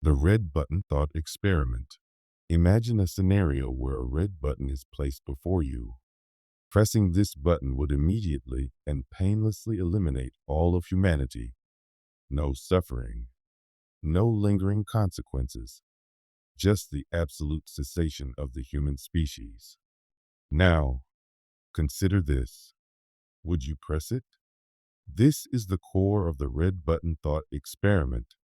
The red button thought experiment. Imagine a scenario where a red button is placed before you. Pressing this button would immediately and painlessly eliminate all of humanity. No suffering, no lingering consequences, just the absolute cessation of the human species. Now, consider this. Would you press it? This is the core of the red button thought experiment,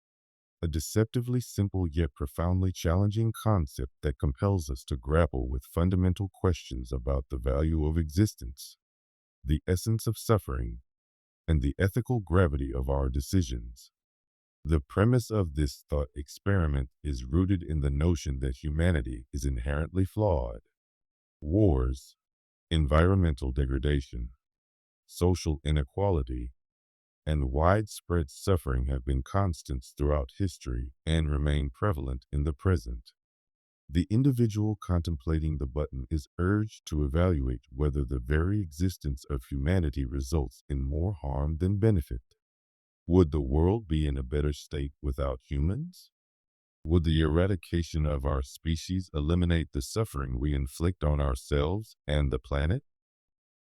a deceptively simple yet profoundly challenging concept that compels us to grapple with fundamental questions about the value of existence, the essence of suffering, and the ethical gravity of our decisions. The premise of this thought experiment is rooted in the notion that humanity is inherently flawed. Wars, environmental degradation, social inequality, and widespread suffering have been constants throughout history and remain prevalent in the present. The individual contemplating the button is urged to evaluate whether the very existence of humanity results in more harm than benefit. Would the world be in a better state without humans? Would the eradication of our species eliminate the suffering we inflict on ourselves and the planet?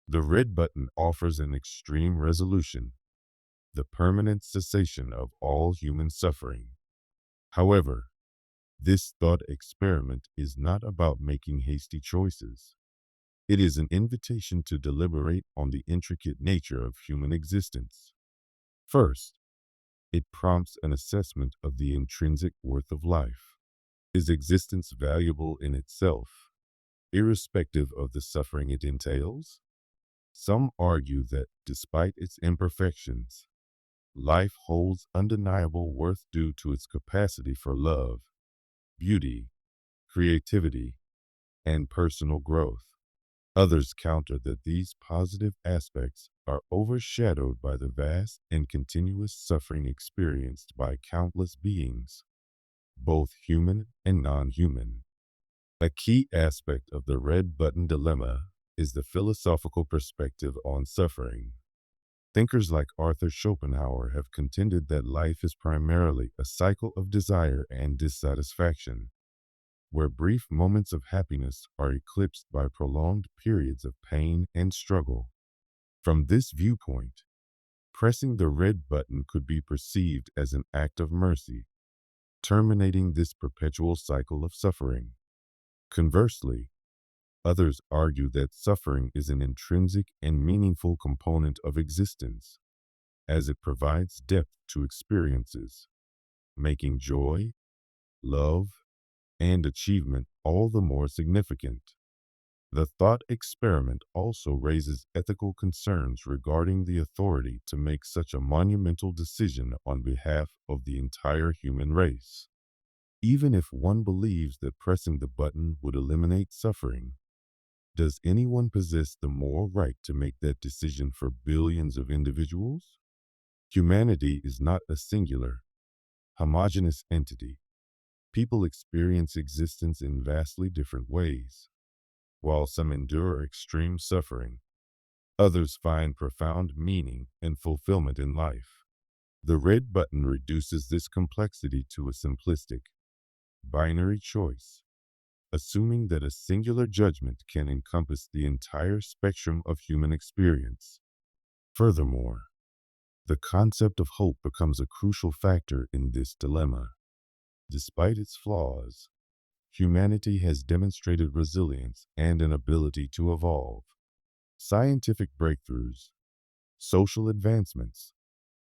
The red button offers an extreme resolution, the permanent cessation of all human suffering. However, this thought experiment is not about making hasty choices. It is an invitation to deliberate on the intricate nature of human existence. First, it prompts an assessment of the intrinsic worth of life. Is existence valuable in itself, irrespective of the suffering it entails? Some argue that despite its imperfections, life holds undeniable worth due to its capacity for love, beauty, creativity, and personal growth. Others counter that these positive aspects are overshadowed by the vast and continuous suffering experienced by countless beings, both human and non-human. A key aspect of the red button dilemma is the philosophical perspective on suffering. Thinkers like Arthur Schopenhauer have contended that life is primarily a cycle of desire and dissatisfaction, where brief moments of happiness are eclipsed by prolonged periods of pain and struggle. From this viewpoint, pressing the red button could be perceived as an act of mercy, terminating this perpetual cycle of suffering. Conversely, others argue that suffering is an intrinsic and meaningful component of existence, as it provides depth to experiences, making joy, love, and achievement all the more significant. The thought experiment also raises ethical concerns regarding the authority to make such a monumental decision on behalf of the entire human race. Even if one believes that pressing the button would eliminate suffering, does anyone possess the moral right to make that decision for billions of individuals? Humanity is not a singular, homogeneous entity. People experience existence in vastly different ways. While some endure extreme suffering, others find profound meaning and fulfillment in life. The red button reduces this complexity to a simplistic, binary choice, assuming that a singular judgment can encompass the entire spectrum of human experience. Furthermore, the concept of hope becomes a crucial factor in this dilemma. Despite its flaws, humanity has demonstrated resilience and an ability to evolve. Scientific breakthroughs, social advancements,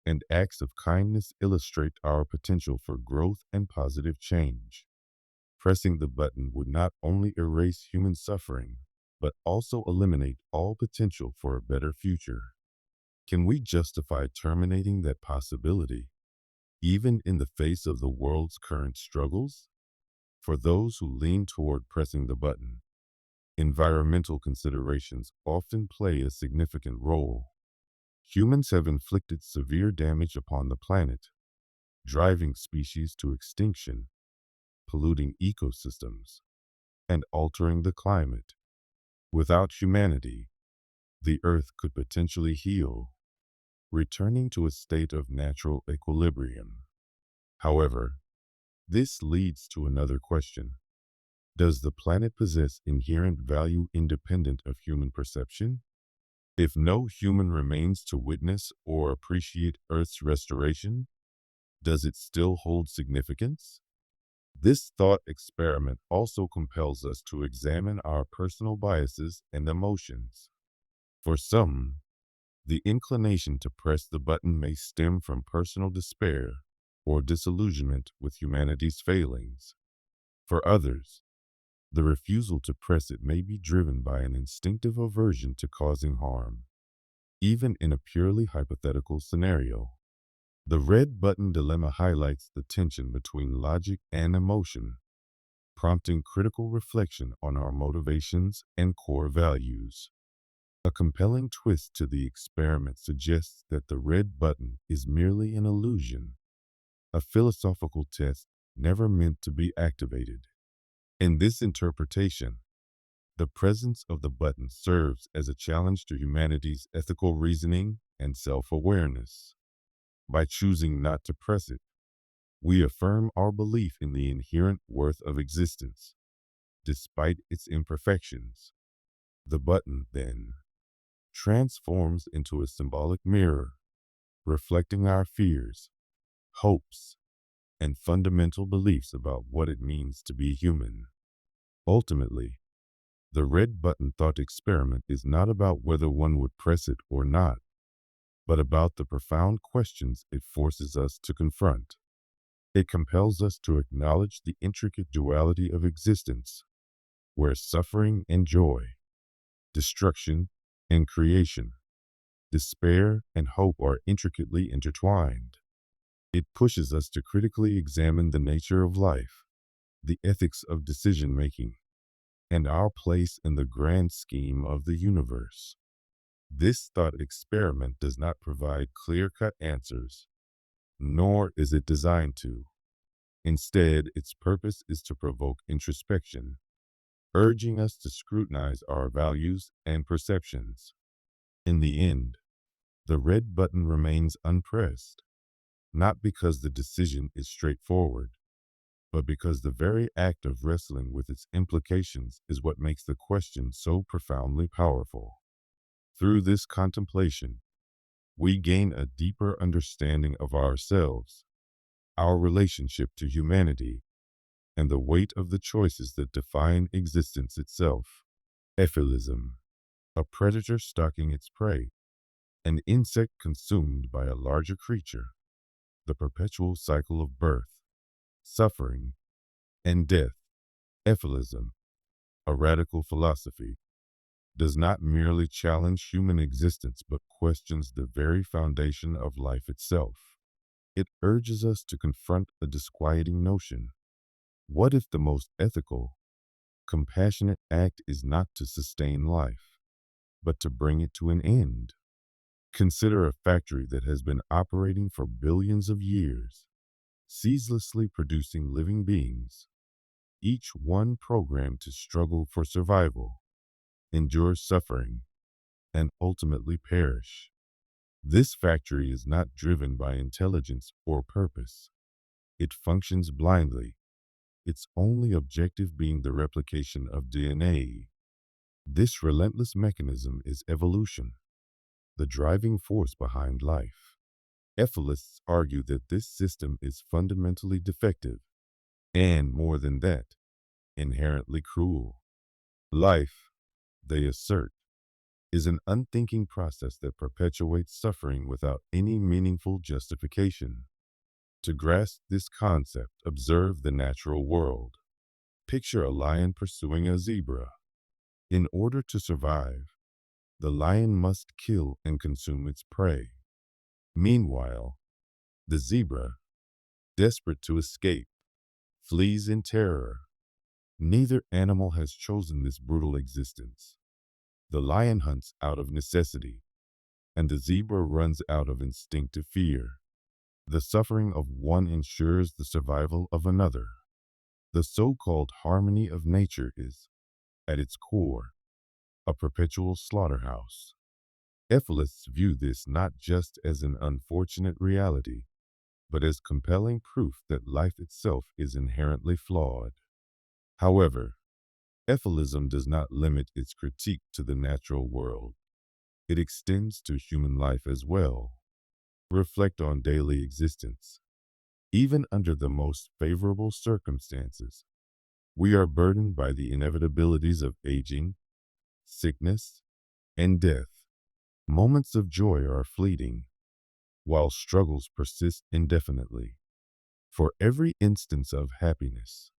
and acts of kindness illustrate our potential for growth and positive change. Pressing the button would not only erase human suffering, but also eliminate all potential for a better future. Can we justify terminating that possibility, even in the face of the world's current struggles? For those who lean toward pressing the button, environmental considerations often play a significant role. Humans have inflicted severe damage upon the planet, driving species to extinction, polluting ecosystems, and altering the climate. Without humanity, the Earth could potentially heal, returning to a state of natural equilibrium. However, This leads to another question. Does the planet possess inherent value independent of human perception? If no human remains to witness or appreciate Earth's restoration, does it still hold significance? This thought experiment also compels us to examine our personal biases and emotions. For some, the inclination to press the button may stem from personal despair or disillusionment with humanity's failings. For others, the refusal to press it may be driven by an instinctive aversion to causing harm, even in a purely hypothetical scenario. The red button dilemma highlights the tension between logic and emotion, prompting critical reflection on our motivations and core values. A compelling twist to the experiment suggests that the red button is merely an illusion, a philosophical test never meant to be activated. In this interpretation, the presence of the button serves as a challenge to humanity's ethical reasoning and self-awareness. By choosing not to press it, we affirm our belief in the inherent worth of existence, despite its imperfections. The button, then, transforms into a symbolic mirror, reflecting our fears, hopes, and fundamental beliefs about what it means to be human. Ultimately, the red button thought experiment is not about whether one would press it or not, but about the profound questions it forces us to confront. It compels us to acknowledge the intricate duality of existence, where suffering and joy, destruction and creation, despair and hope are intricately intertwined. It pushes us to critically examine the nature of life, the ethics of decision making, and our place in the grand scheme of the universe. This thought experiment does not provide clear-cut answers, nor is it designed to. Instead, its purpose is to provoke introspection, urging us to scrutinize our values and perceptions. In the end, the red button remains unpressed, not because the decision is straightforward, but because the very act of wrestling with its implications is what makes the question so profoundly powerful. Through this contemplation, we gain a deeper understanding of ourselves, our relationship to humanity, and the weight of the choices that define existence itself. Ephelism, a predator stalking its prey, an insect consumed by a larger creature, the perpetual cycle of birth, suffering, and death. Ephelism, a radical philosophy, does not merely challenge human existence but questions the very foundation of life itself. It urges us to confront a disquieting notion. What if the most ethical, compassionate act is not to sustain life, but to bring it to an end? Consider a factory that has been operating for billions of years, ceaselessly producing living beings, each one programmed to struggle for survival, endure suffering, and ultimately perish. This factory is not driven by intelligence or purpose. It functions blindly, its only objective being the replication of DNA. This relentless mechanism is evolution, the driving force behind life. Ethicists argue that this system is fundamentally defective, and more than that, inherently cruel. Life, they assert, is an unthinking process that perpetuates suffering without any meaningful justification. To grasp this concept, observe the natural world. Picture a lion pursuing a zebra. In order to survive, the lion must kill and consume its prey. Meanwhile, the zebra, desperate to escape, flees in terror. Neither animal has chosen this brutal existence. The lion hunts out of necessity, and the zebra runs out of instinctive fear. The suffering of one ensures the survival of another. The so-called harmony of nature is, at its core, a perpetual slaughterhouse. Ethicists view this not just as an unfortunate reality, but as compelling proof that life itself is inherently flawed. However, ethylism does not limit its critique to the natural world. It extends to human life as well. Reflect on daily existence. Even under the most favorable circumstances, we are burdened by the inevitabilities of aging, sickness, and death. Moments of joy are fleeting, while struggles persist indefinitely. For every instance of happiness,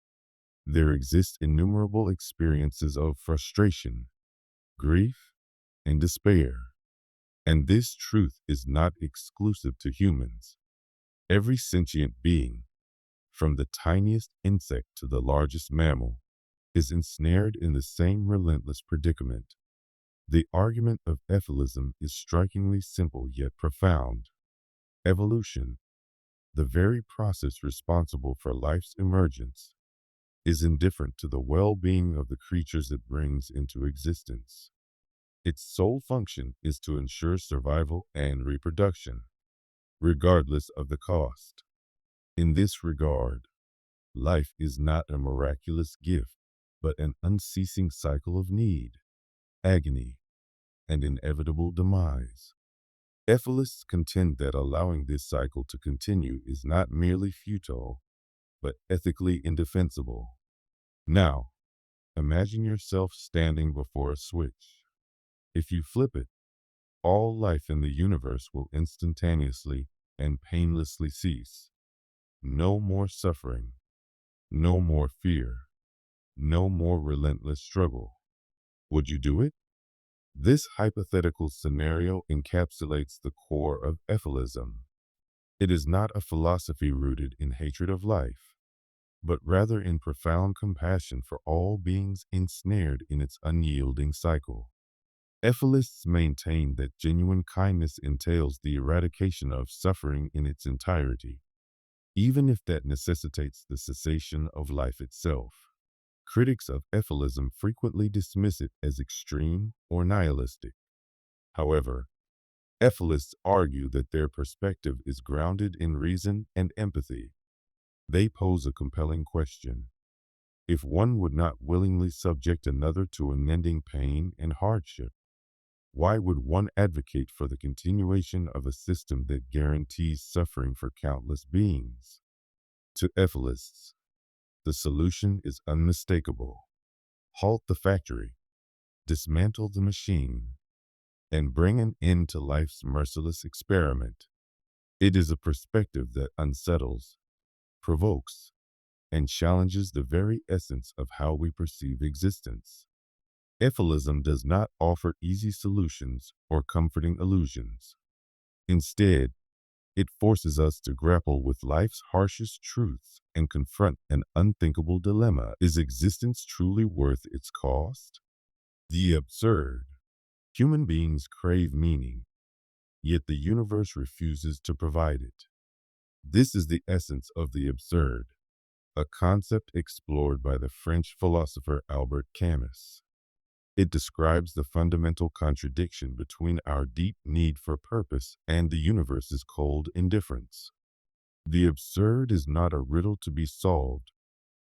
there exist innumerable experiences of frustration, grief, and despair. And this truth is not exclusive to humans. Every sentient being, from the tiniest insect to the largest mammal, is ensnared in the same relentless predicament. The argument of ethylism is strikingly simple yet profound. Evolution, the very process responsible for life's emergence, is indifferent to the well-being of the creatures it brings into existence. Its sole function is to ensure survival and reproduction, regardless of the cost. In this regard, life is not a miraculous gift, but an unceasing cycle of need, agony, and inevitable demise. Ethicists contend that allowing this cycle to continue is not merely futile, but ethically indefensible. Now, imagine yourself standing before a switch. If you flip it, all life in the universe will instantaneously and painlessly cease. No more suffering, no more fear, no more relentless struggle. Would you do it? This hypothetical scenario encapsulates the core of ethylism. It is not a philosophy rooted in hatred of life, but rather in profound compassion for all beings ensnared in its unyielding cycle. Ethicists maintain that genuine kindness entails the eradication of suffering in its entirety, even if that necessitates the cessation of life itself. Critics of ethylism frequently dismiss it as extreme or nihilistic. However, ethicists argue that their perspective is grounded in reason and empathy. They pose a compelling question. If one would not willingly subject another to unending pain and hardship, why would one advocate for the continuation of a system that guarantees suffering for countless beings? To ethicists, the solution is unmistakable. Halt the factory, dismantle the machine, and bring an end to life's merciless experiment. It is a perspective that unsettles, provokes, and challenges the very essence of how we perceive existence. Ethylism does not offer easy solutions or comforting illusions. Instead, it forces us to grapple with life's harshest truths and confront an unthinkable dilemma. Is existence truly worth its cost? The absurd. Human beings crave meaning, yet the universe refuses to provide it. This is the essence of the absurd, a concept explored by the French philosopher Albert Camus. It describes the fundamental contradiction between our deep need for purpose and the universe's cold indifference. The absurd is not a riddle to be solved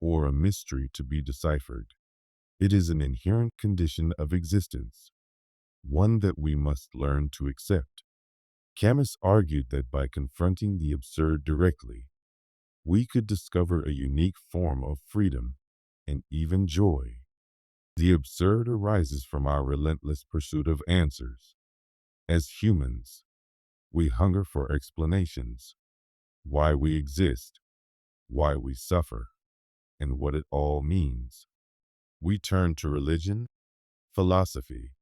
or a mystery to be deciphered. It is an inherent condition of existence, one that we must learn to accept. Camus argued that by confronting the absurd directly, we could discover a unique form of freedom and even joy. The absurd arises from our relentless pursuit of answers. As humans, we hunger for explanations, why we exist, why we suffer, and what it all means. We turn to religion, philosophy,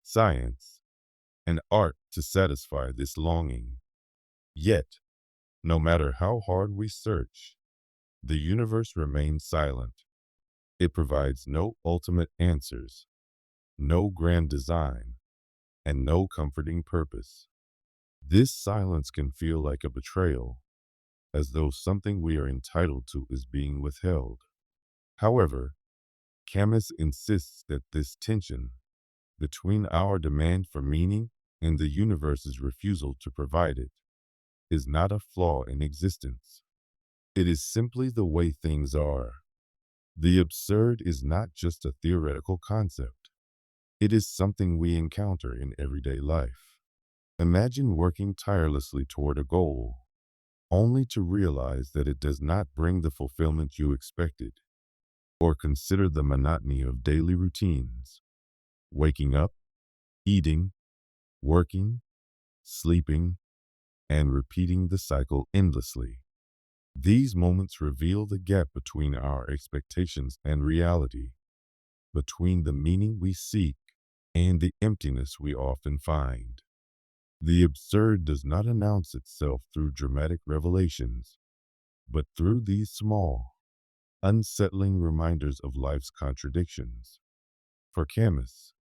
science, and art to satisfy this longing. Yet, no matter how hard we search, the universe remains silent. It provides no ultimate answers, no grand design, and no comforting purpose. This silence can feel like a betrayal, as though something we are entitled to is being withheld. However, Camus insists that this tension between our demand for meaning and the universe's refusal to provide it is not a flaw in existence. It is simply the way things are. The absurd is not just a theoretical concept. It is something we encounter in everyday life. Imagine working tirelessly toward a goal, only to realize that it does not bring the fulfillment you expected. Or consider the monotony of daily routines: waking up, eating, working, sleeping, and repeating the cycle endlessly. These moments reveal the gap between our expectations and reality, between the meaning we seek and the emptiness we often find. The absurd does not announce itself through dramatic revelations, but through these small, unsettling reminders of life's contradictions. For chemists,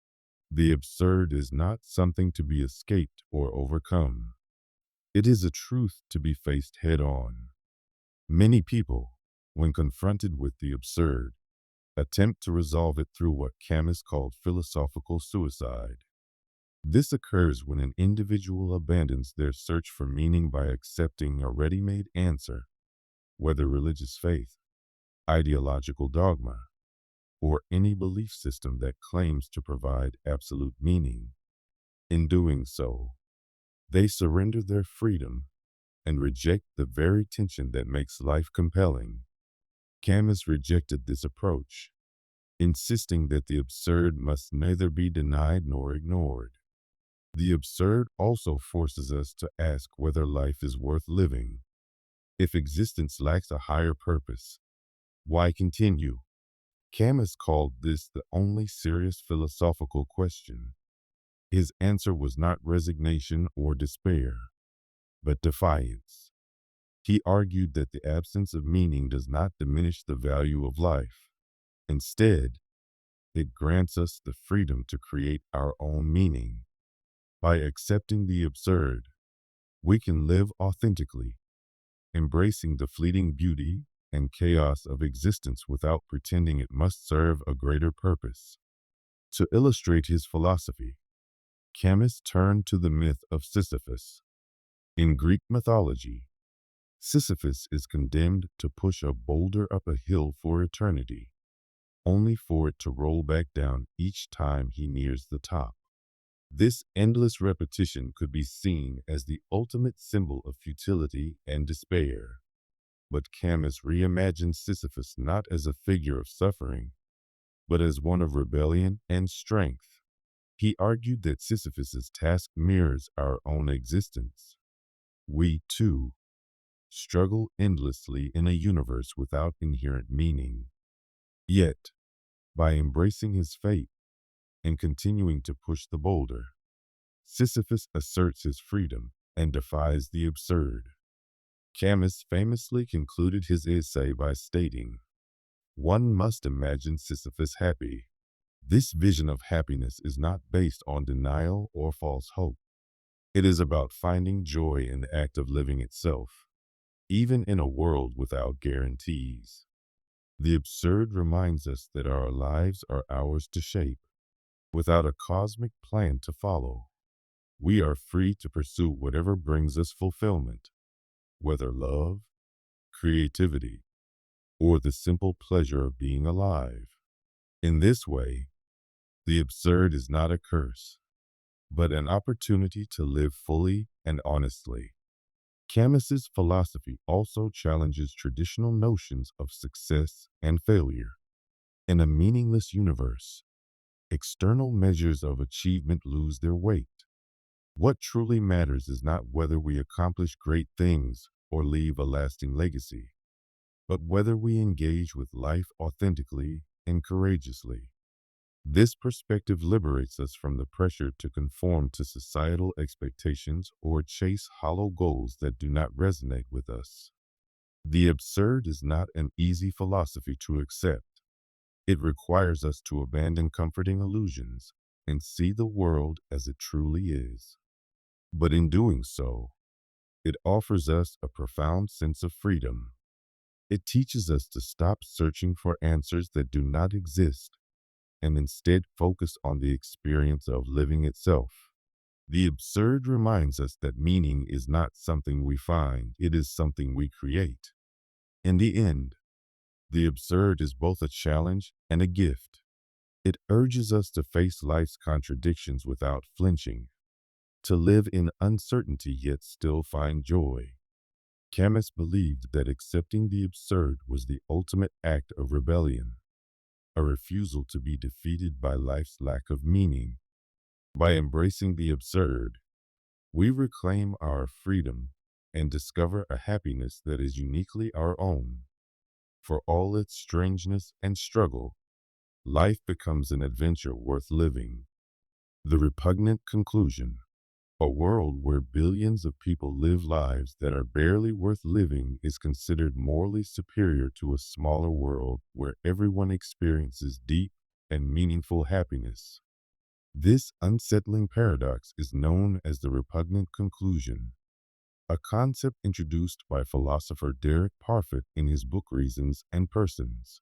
the absurd is not something to be escaped or overcome. It is a truth to be faced head on. Many people, when confronted with the absurd, attempt to resolve it through what chemists call philosophical suicide. This occurs when an individual abandons their search for meaning by accepting a ready-made answer, whether religious faith, ideological dogma, or any belief system that claims to provide absolute meaning. In doing so, they surrender their freedom and reject the very tension that makes life compelling. Camus rejected this approach, insisting that the absurd must neither be denied nor ignored. The absurd also forces us to ask whether life is worth living. If existence lacks a higher purpose, why continue? Camus called this the only serious philosophical question. His answer was not resignation or despair, but defiance. He argued that the absence of meaning does not diminish the value of life. Instead, it grants us the freedom to create our own meaning. By accepting the absurd, we can live authentically, embracing the fleeting beauty and chaos of existence without pretending it must serve a greater purpose. To illustrate his philosophy, Camus turned to the myth of Sisyphus. In Greek mythology, Sisyphus is condemned to push a boulder up a hill for eternity, only for it to roll back down each time he nears the top. This endless repetition could be seen as the ultimate symbol of futility and despair. But Camus reimagined Sisyphus not as a figure of suffering, but as one of rebellion and strength. He argued that Sisyphus's task mirrors our own existence. We, too, struggle endlessly in a universe without inherent meaning. Yet, by embracing his fate and continuing to push the boulder, Sisyphus asserts his freedom and defies the absurd. Camus famously concluded his essay by stating, "One must imagine Sisyphus happy. This vision of happiness is not based on denial or false hope. It is about finding joy in the act of living itself, even in a world without guarantees." The absurd reminds us that our lives are ours to shape, without a cosmic plan to follow. We are free to pursue whatever brings us fulfillment, whether love, creativity, or the simple pleasure of being alive. In this way, the absurd is not a curse, but an opportunity to live fully and honestly. Camus's philosophy also challenges traditional notions of success and failure. In a meaningless universe, external measures of achievement lose their weight. What truly matters is not whether we accomplish great things or leave a lasting legacy, but whether we engage with life authentically and courageously. This perspective liberates us from the pressure to conform to societal expectations or chase hollow goals that do not resonate with us. The absurd is not an easy philosophy to accept. It requires us to abandon comforting illusions and see the world as it truly is. But in doing so, it offers us a profound sense of freedom. It teaches us to stop searching for answers that do not exist and instead focus on the experience of living itself. The absurd reminds us that meaning is not something we find, it is something we create. In the end, the absurd is both a challenge and a gift. It urges us to face life's contradictions without flinching, to live in uncertainty yet still find joy. Camus believed that accepting the absurd was the ultimate act of rebellion, a refusal to be defeated by life's lack of meaning. By embracing the absurd, we reclaim our freedom and discover a happiness that is uniquely our own. For all its strangeness and struggle, life becomes an adventure worth living. The repugnant conclusion: a world where billions of people live lives that are barely worth living is considered morally superior to a smaller world where everyone experiences deep and meaningful happiness. This unsettling paradox is known as the repugnant conclusion, a concept introduced by philosopher Derek Parfit in his book Reasons and Persons.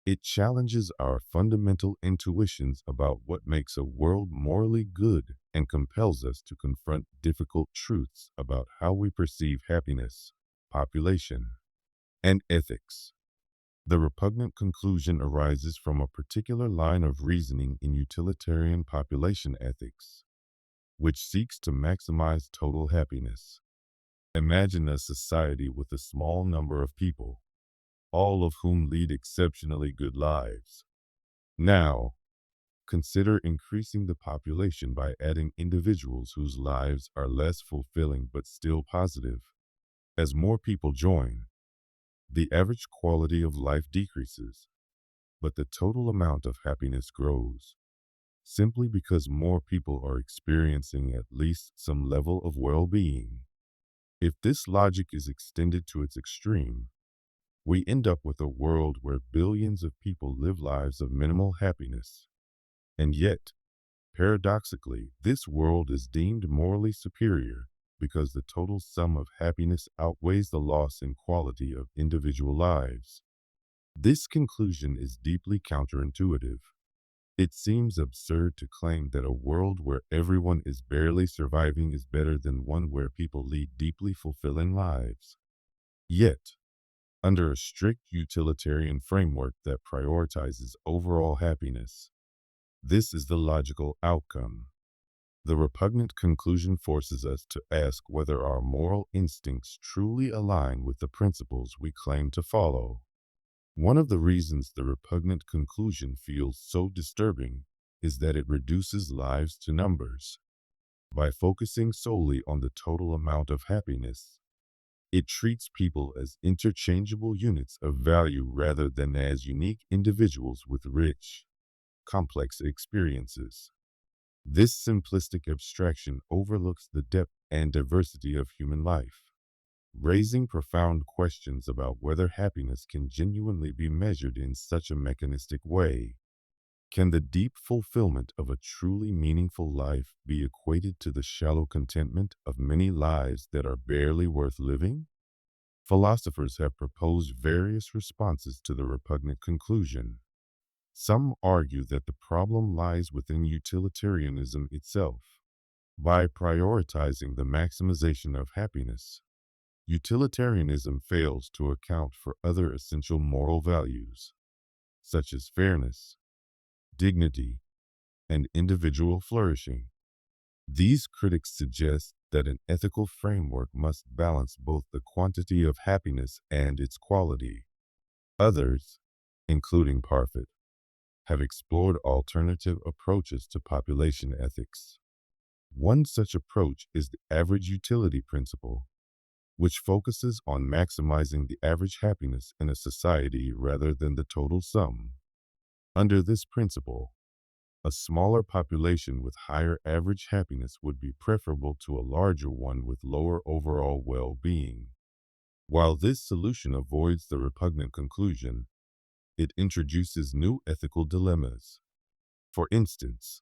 It challenges our fundamental intuitions about what makes a world morally good and compels us to confront difficult truths about how we perceive happiness, population, and ethics. The repugnant conclusion arises from a particular line of reasoning in utilitarian population ethics, which seeks to maximize total happiness. Imagine a society with a small number of people, all of whom lead exceptionally good lives. Now, consider increasing the population by adding individuals whose lives are less fulfilling but still positive. As more people join, the average quality of life decreases, but the total amount of happiness grows, simply because more people are experiencing at least some level of well-being. If this logic is extended to its extreme, we end up with a world where billions of people live lives of minimal happiness. And yet, paradoxically, this world is deemed morally superior because the total sum of happiness outweighs the loss in quality of individual lives. This conclusion is deeply counterintuitive. It seems absurd to claim that a world where everyone is barely surviving is better than one where people lead deeply fulfilling lives. Yet, under a strict utilitarian framework that prioritizes overall happiness, this is the logical outcome. The repugnant conclusion forces us to ask whether our moral instincts truly align with the principles we claim to follow. One of the reasons the repugnant conclusion feels so disturbing is that it reduces lives to numbers. By focusing solely on the total amount of happiness, it treats people as interchangeable units of value rather than as unique individuals with rich, complex experiences. This simplistic abstraction overlooks the depth and diversity of human life, raising profound questions about whether happiness can genuinely be measured in such a mechanistic way. Can the deep fulfillment of a truly meaningful life be equated to the shallow contentment of many lives that are barely worth living? Philosophers have proposed various responses to the repugnant conclusion. Some argue that the problem lies within utilitarianism itself. By prioritizing the maximization of happiness, utilitarianism fails to account for other essential moral values, such as fairness, dignity, and individual flourishing. These critics suggest that an ethical framework must balance both the quantity of happiness and its quality. Others, including Parfit, have explored alternative approaches to population ethics. One such approach is the average utility principle, which focuses on maximizing the average happiness in a society rather than the total sum. Under this principle, a smaller population with higher average happiness would be preferable to a larger one with lower overall well-being. While this solution avoids the repugnant conclusion, it introduces new ethical dilemmas. For instance,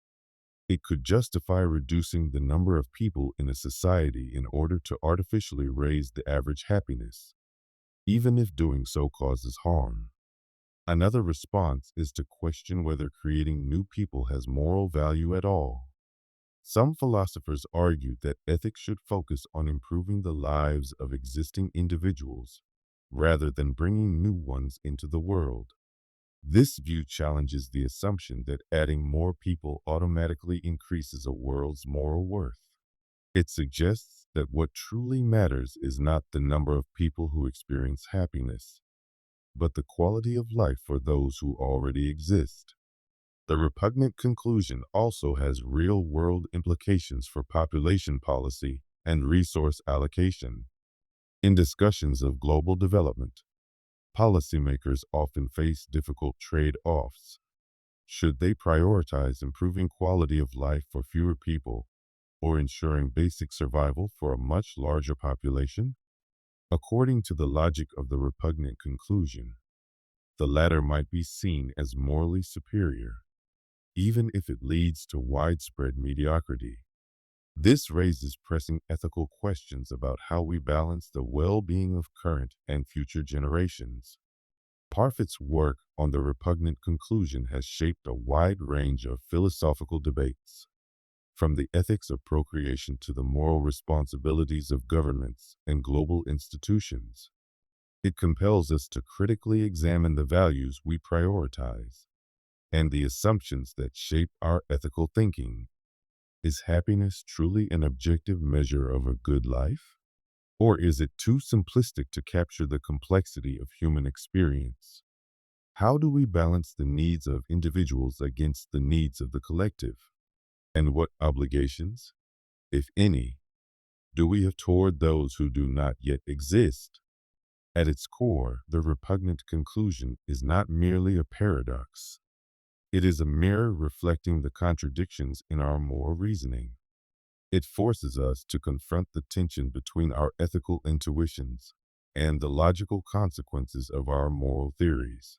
it could justify reducing the number of people in a society in order to artificially raise the average happiness, even if doing so causes harm. Another response is to question whether creating new people has moral value at all. Some philosophers argue that ethics should focus on improving the lives of existing individuals rather than bringing new ones into the world. This view challenges the assumption that adding more people automatically increases a world's moral worth. It suggests that what truly matters is not the number of people who experience happiness, but the quality of life for those who already exist. The repugnant conclusion also has real-world implications for population policy and resource allocation. In discussions of global development, policymakers often face difficult trade-offs. Should they prioritize improving quality of life for fewer people or ensuring basic survival for a much larger population? According to the logic of the repugnant conclusion, the latter might be seen as morally superior, even if it leads to widespread mediocrity. This raises pressing ethical questions about how we balance the well-being of current and future generations. Parfit's work on the repugnant conclusion has shaped a wide range of philosophical debates, from the ethics of procreation to the moral responsibilities of governments and global institutions. It compels us to critically examine the values we prioritize and the assumptions that shape our ethical thinking. Is happiness truly an objective measure of a good life? Or is it too simplistic to capture the complexity of human experience? How do we balance the needs of individuals against the needs of the collective? And what obligations, if any, do we have toward those who do not yet exist? At its core, the repugnant conclusion is not merely a paradox. It is a mirror reflecting the contradictions in our moral reasoning. It forces us to confront the tension between our ethical intuitions and the logical consequences of our moral theories.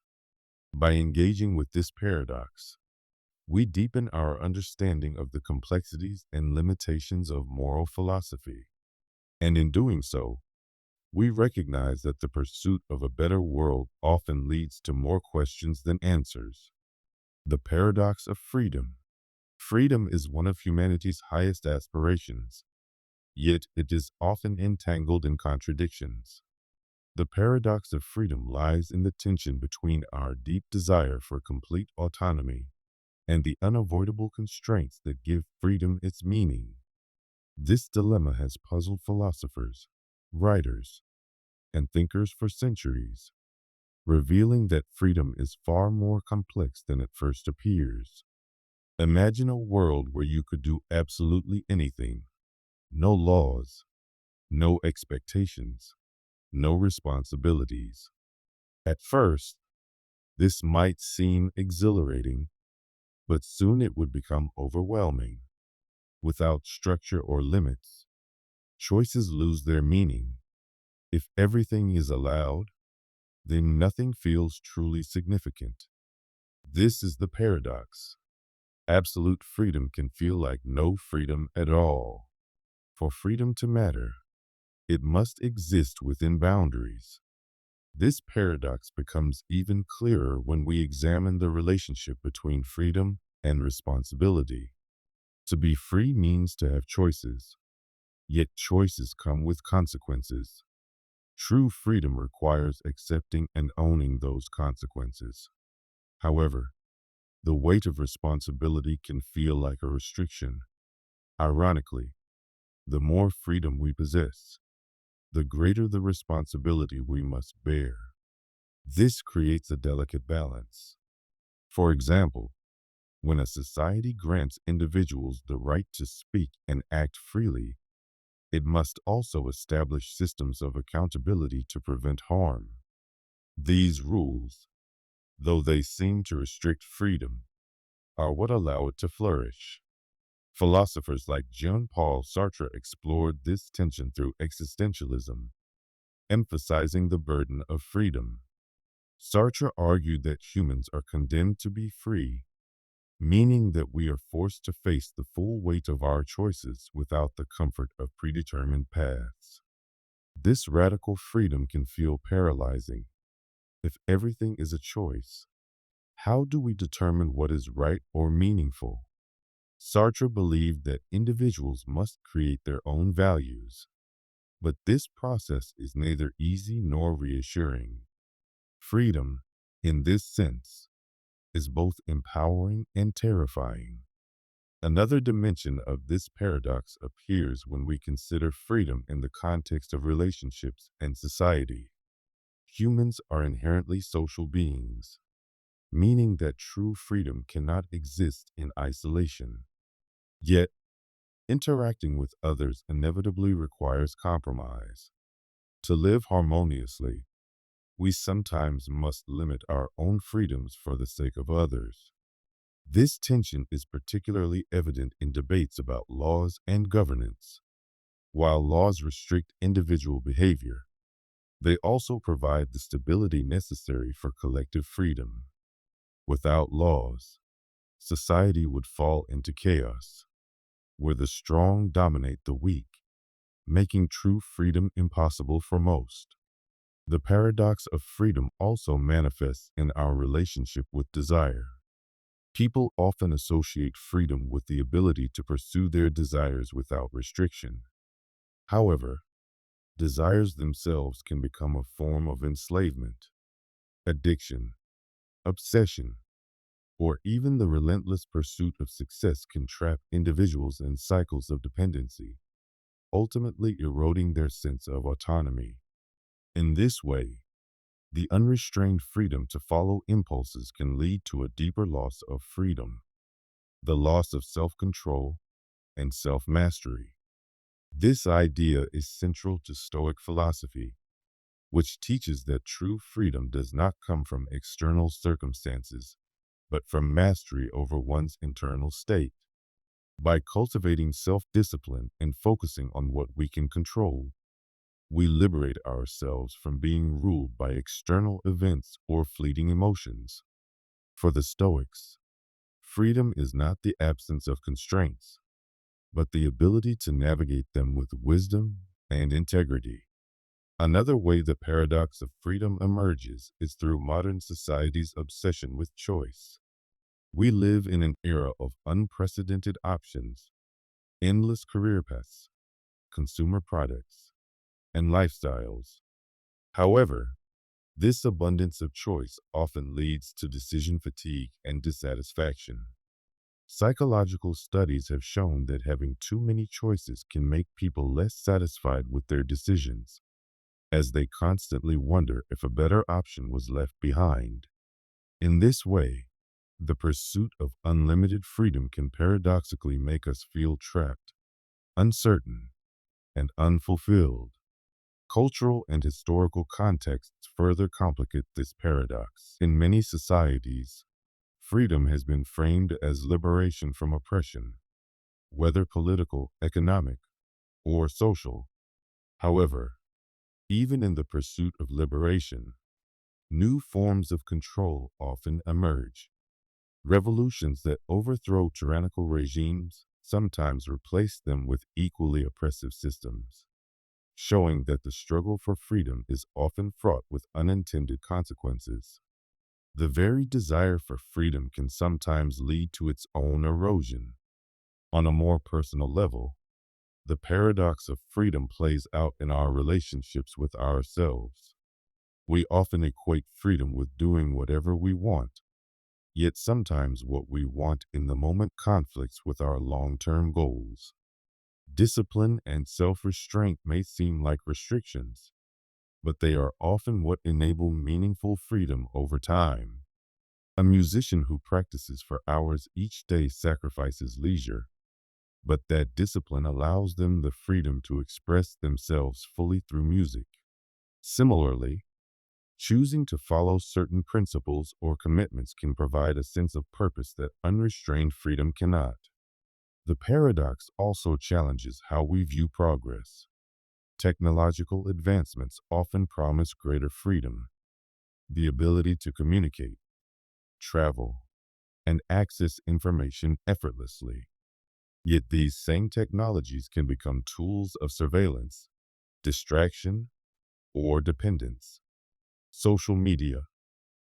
By engaging with this paradox, we deepen our understanding of the complexities and limitations of moral philosophy. And in doing so, we recognize that the pursuit of a better world often leads to more questions than answers. The paradox of freedom. Freedom is one of humanity's highest aspirations, yet it is often entangled in contradictions. The paradox of freedom lies in the tension between our deep desire for complete autonomy and the unavoidable constraints that give freedom its meaning. This dilemma has puzzled philosophers, writers, and thinkers for centuries, revealing that freedom is far more complex than it first appears. Imagine a world where you could do absolutely anything. No laws, no expectations, no responsibilities. At first, this might seem exhilarating, but soon it would become overwhelming. Without structure or limits, choices lose their meaning. If everything is allowed, then nothing feels truly significant. This is the paradox. Absolute freedom can feel like no freedom at all. For freedom to matter, it must exist within boundaries. This paradox becomes even clearer when we examine the relationship between freedom and responsibility. To be free means to have choices, yet choices come with consequences. True freedom requires accepting and owning those consequences. However, the weight of responsibility can feel like a restriction. Ironically, the more freedom we possess, the greater the responsibility we must bear. This creates a delicate balance. For example, when a society grants individuals the right to speak and act freely, it must also establish systems of accountability to prevent harm. These rules, though they seem to restrict freedom, are what allow it to flourish. Philosophers like Jean-Paul Sartre explored this tension through existentialism, emphasizing the burden of freedom. Sartre argued that humans are condemned to be free, meaning that we are forced to face the full weight of our choices without the comfort of predetermined paths. This radical freedom can feel paralyzing. If everything is a choice, how do we determine what is right or meaningful? Sartre believed that individuals must create their own values, but this process is neither easy nor reassuring. Freedom, in this sense, is both empowering and terrifying. Another dimension of this paradox appears when we consider freedom in the context of relationships and society. Humans are inherently social beings, meaning that true freedom cannot exist in isolation. Yet, interacting with others inevitably requires compromise. To live harmoniously, we sometimes must limit our own freedoms for the sake of others. This tension is particularly evident in debates about laws and governance. While laws restrict individual behavior, they also provide the stability necessary for collective freedom. Without laws, society would fall into chaos, where the strong dominate the weak, making true freedom impossible for most. The paradox of freedom also manifests in our relationship with desire. People often associate freedom with the ability to pursue their desires without restriction. However, desires themselves can become a form of enslavement. Addiction, obsession, or even the relentless pursuit of success can trap individuals in cycles of dependency, ultimately eroding their sense of autonomy. In this way, the unrestrained freedom to follow impulses can lead to a deeper loss of freedom, the loss of self-control and self-mastery. This idea is central to Stoic philosophy, which teaches that true freedom does not come from external circumstances, but from mastery over one's internal state. By cultivating self-discipline and focusing on what we can control, we liberate ourselves from being ruled by external events or fleeting emotions. For the Stoics, freedom is not the absence of constraints, but the ability to navigate them with wisdom and integrity. Another way the paradox of freedom emerges is through modern society's obsession with choice. We live in an era of unprecedented options, endless career paths, consumer products, and lifestyles. However, this abundance of choice often leads to decision fatigue and dissatisfaction. Psychological studies have shown that having too many choices can make people less satisfied with their decisions, as they constantly wonder if a better option was left behind. In this way, the pursuit of unlimited freedom can paradoxically make us feel trapped, uncertain, and unfulfilled. Cultural and historical contexts further complicate this paradox. In many societies, freedom has been framed as liberation from oppression, whether political, economic, or social. However, even in the pursuit of liberation, new forms of control often emerge. Revolutions that overthrow tyrannical regimes sometimes replace them with equally oppressive systems, showing that the struggle for freedom is often fraught with unintended consequences. The very desire for freedom can sometimes lead to its own erosion. On a more personal level, the paradox of freedom plays out in our relationships with ourselves. We often equate freedom with doing whatever we want, yet sometimes what we want in the moment conflicts with our long-term goals. Discipline and self-restraint may seem like restrictions, but they are often what enable meaningful freedom over time. A musician who practices for hours each day sacrifices leisure, but that discipline allows them the freedom to express themselves fully through music. Similarly, choosing to follow certain principles or commitments can provide a sense of purpose that unrestrained freedom cannot. The paradox also challenges how we view progress. Technological advancements often promise greater freedom, the ability to communicate, travel, and access information effortlessly. Yet these same technologies can become tools of surveillance, distraction, or dependence. Social media,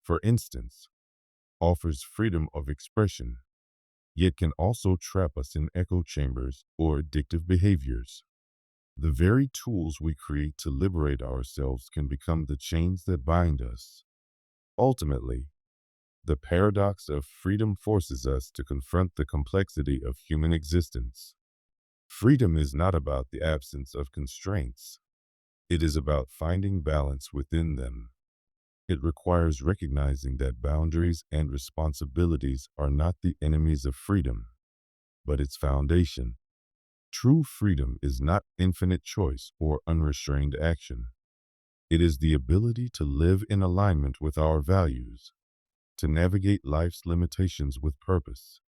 for instance, offers freedom of expression, yet can also trap us in echo chambers or addictive behaviors. The very tools we create to liberate ourselves can become the chains that bind us. Ultimately, the paradox of freedom forces us to confront the complexity of human existence. Freedom is not about the absence of constraints. It is about finding balance within them. It requires recognizing that boundaries and responsibilities are not the enemies of freedom, but its foundation. True freedom is not infinite choice or unrestrained action. It is the ability to live in alignment with our values, to navigate life's limitations with purpose,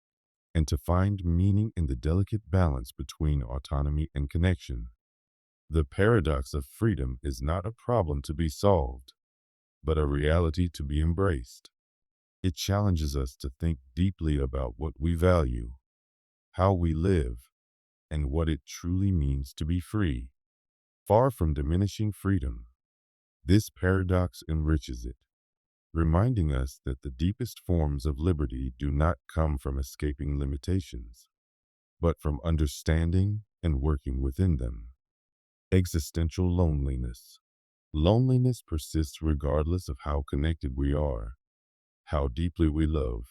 and to find meaning in the delicate balance between autonomy and connection. The paradox of freedom is not a problem to be solved, but a reality to be embraced. It challenges us to think deeply about what we value, how we live, and what it truly means to be free. Far from diminishing freedom, this paradox enriches it, reminding us that the deepest forms of liberty do not come from escaping limitations, but from understanding and working within them. Existential loneliness. Loneliness persists regardless of how connected we are, how deeply we love,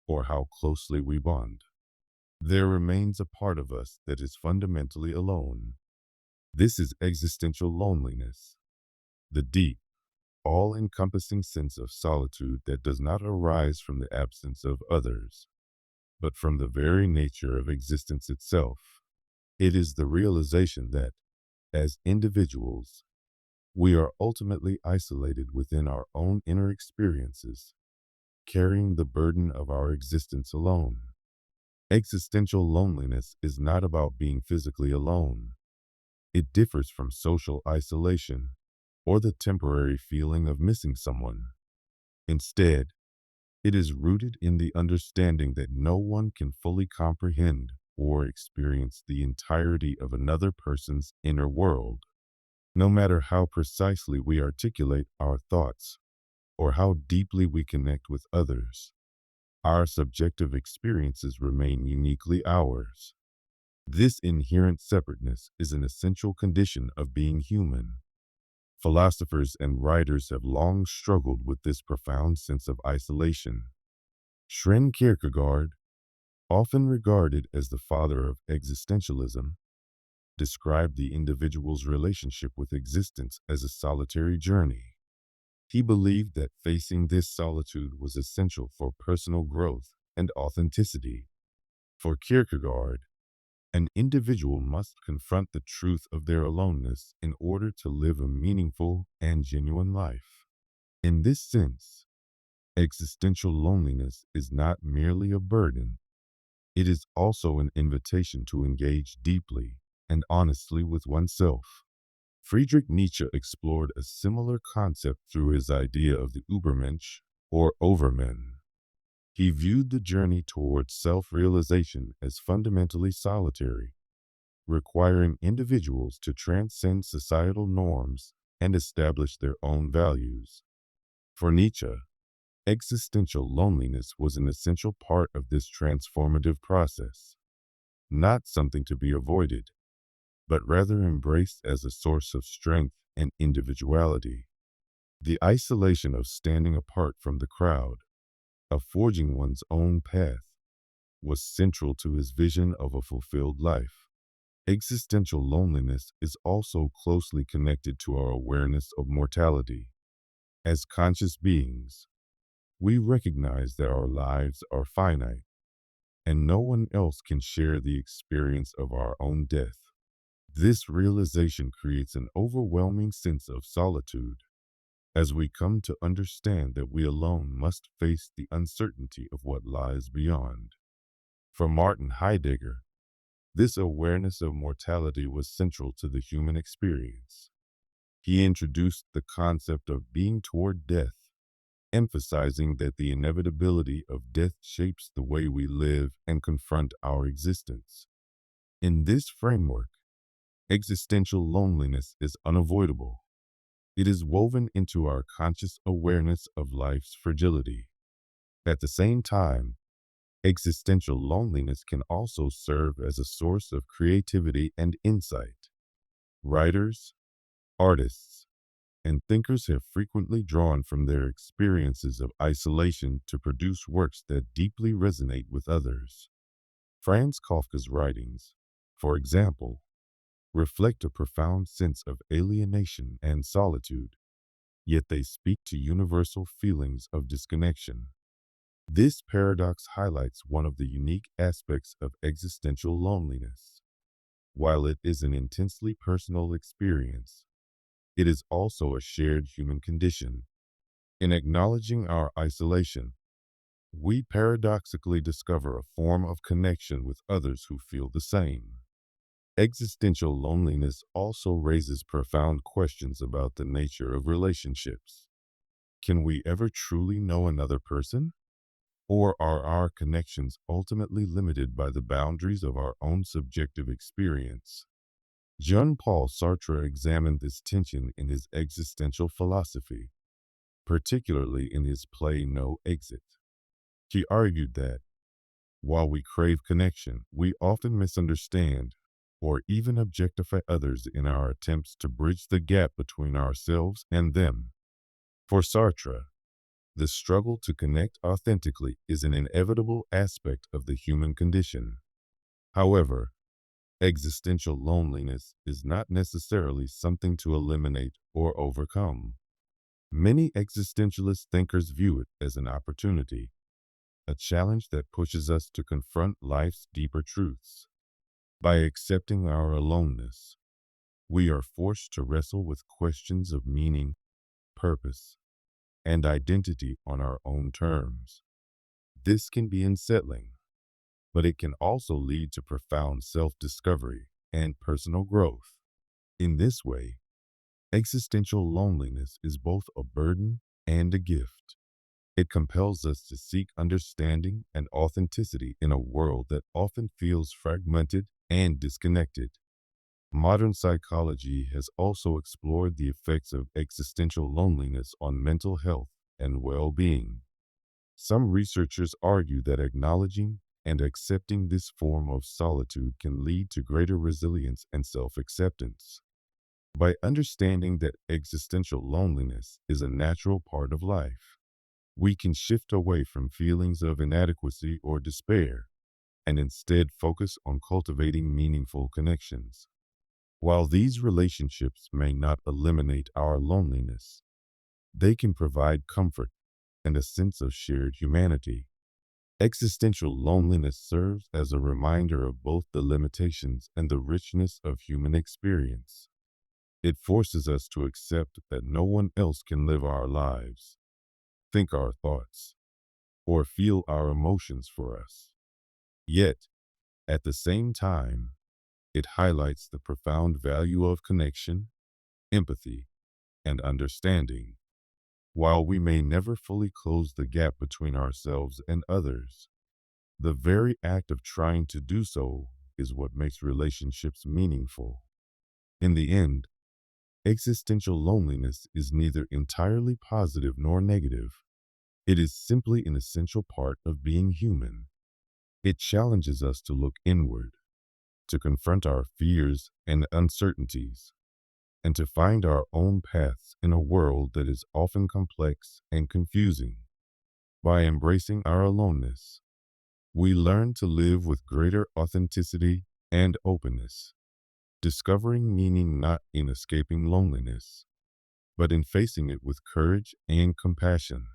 or how closely we bond. There remains a part of us that is fundamentally alone. This is existential loneliness, the deep, all-encompassing sense of solitude that does not arise from the absence of others, but from the very nature of existence itself. It is the realization that, as individuals, we are ultimately isolated within our own inner experiences, carrying the burden of our existence alone. Existential loneliness is not about being physically alone. It differs from social isolation or the temporary feeling of missing someone. Instead, it is rooted in the understanding that no one can fully comprehend or experience the entirety of another person's inner world. No matter how precisely we articulate our thoughts or how deeply we connect with others, our subjective experiences remain uniquely ours. This inherent separateness is an essential condition of being human. Philosophers and writers have long struggled with this profound sense of isolation. Søren Kierkegaard, often regarded as the father of existentialism, described the individual's relationship with existence as a solitary journey. He believed that facing this solitude was essential for personal growth and authenticity. For Kierkegaard, an individual must confront the truth of their aloneness in order to live a meaningful and genuine life. In this sense, existential loneliness is not merely a burden, it is also an invitation to engage deeply and honestly with oneself. Friedrich Nietzsche explored a similar concept through his idea of the Übermensch, or overman. He viewed the journey towards self-realization as fundamentally solitary, requiring individuals to transcend societal norms and establish their own values. For Nietzsche, existential loneliness was an essential part of this transformative process, not something to be avoided, but rather embraced as a source of strength and individuality. The isolation of standing apart from the crowd, of forging one's own path, was central to his vision of a fulfilled life. Existential loneliness is also closely connected to our awareness of mortality. As conscious beings, we recognize that our lives are finite, and no one else can share the experience of our own death. This realization creates an overwhelming sense of solitude, as we come to understand that we alone must face the uncertainty of what lies beyond. For Martin Heidegger, this awareness of mortality was central to the human experience. He introduced the concept of being toward death, emphasizing that the inevitability of death shapes the way we live and confront our existence. In this framework, existential loneliness is unavoidable. It is woven into our conscious awareness of life's fragility. At the same time, Existential loneliness can also serve as a source of creativity and insight. Writers, artists, and thinkers have frequently drawn from their experiences of isolation to produce works that deeply resonate with others. Franz Kafka's writings, for example, reflect a profound sense of alienation and solitude, yet they speak to universal feelings of disconnection. This paradox highlights one of the unique aspects of existential loneliness. While it is an intensely personal experience, it is also a shared human condition. In acknowledging our isolation, we paradoxically discover a form of connection with others who feel the same. Existential loneliness also raises profound questions about the nature of relationships. Can we ever truly know another person? Or are our connections ultimately limited by the boundaries of our own subjective experience? Jean-Paul Sartre examined this tension in his existential philosophy, particularly in his play No Exit. He argued that, while we crave connection, we often misunderstand or even objectify others in our attempts to bridge the gap between ourselves and them. For Sartre, the struggle to connect authentically is an inevitable aspect of the human condition. However, existential loneliness is not necessarily something to eliminate or overcome. Many existentialist thinkers view it as an opportunity, a challenge that pushes us to confront life's deeper truths. By accepting our aloneness, we are forced to wrestle with questions of meaning, purpose, and identity on our own terms. This can be unsettling, but it can also lead to profound self-discovery and personal growth. In this way, existential loneliness is both a burden and a gift. It compels us to seek understanding and authenticity in a world that often feels fragmented and disconnected. Modern psychology has also explored the effects of existential loneliness on mental health and well-being. Some researchers argue that acknowledging and accepting this form of solitude can lead to greater resilience and self-acceptance. By understanding that existential loneliness is a natural part of life, we can shift away from feelings of inadequacy or despair and instead focus on cultivating meaningful connections. While these relationships may not eliminate our loneliness, they can provide comfort and a sense of shared humanity. Existential loneliness serves as a reminder of both the limitations and the richness of human experience. It forces us to accept that no one else can live our lives, think our thoughts, or feel our emotions for us. Yet, at the same time, it highlights the profound value of connection, empathy, and understanding. While we may never fully close the gap between ourselves and others, the very act of trying to do so is what makes relationships meaningful. In the end, existential loneliness is neither entirely positive nor negative. It is simply an essential part of being human. It challenges us to look inward, to confront our fears and uncertainties, and to find our own paths in a world that is often complex and confusing. By embracing our aloneness, we learn to live with greater authenticity and openness, discovering meaning not in escaping loneliness, but in facing it with courage and compassion.